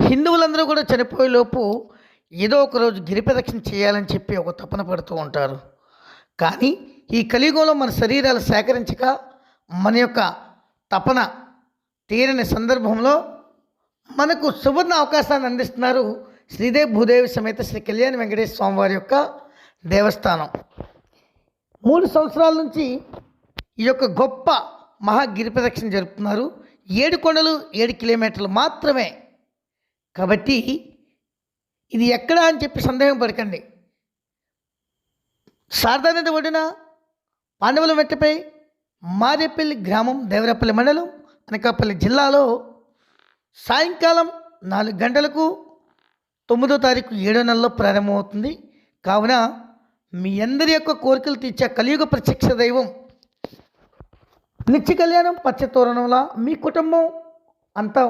హిందువులందరూ కూడా చనిపోయేలోపు ఏదో ఒక రోజు గిరి ప్రదక్షిణ చేయాలని చెప్పి ఒక తపన పడుతూ ఉంటారు. కానీ ఈ కలియుగంలో మన శరీరాలు సేకరించక మన యొక్క తపన తీరని సందర్భంలో మనకు సువర్ణ అవకాశాన్ని అందిస్తున్నారు శ్రీదేవి భూదేవి సమేత శ్రీ కళ్యాణ వెంకటేశ్వర స్వామి వారి యొక్క దేవస్థానం. 3 సంవత్సరాల నుంచి ఈ యొక్క గొప్ప మహాగిరి ప్రదక్షిణ జరుపుతున్నారు. 7 కొండలు 7 కిలోమీటర్లు మాత్రమే. కాబట్టి ఇది ఎక్కడ అని చెప్పి సందేహం పడకండి. శారదా నది ఒడ్డున పాండవుల మెట్టపై మారేపల్లి గ్రామం, దేవరపల్లి మండలం, అనకాపల్లి జిల్లాలో సాయంకాలం 4 గంటలకు 9వ తారీఖు 7వ నెలలో ప్రారంభమవుతుంది. కావున మీ అందరి యొక్క కోరికలు తీర్చే కలియుగ ప్రత్యక్ష దైవం నిత్య కళ్యాణం పచ్చ తోరణంలా మీ కుటుంబం అంతా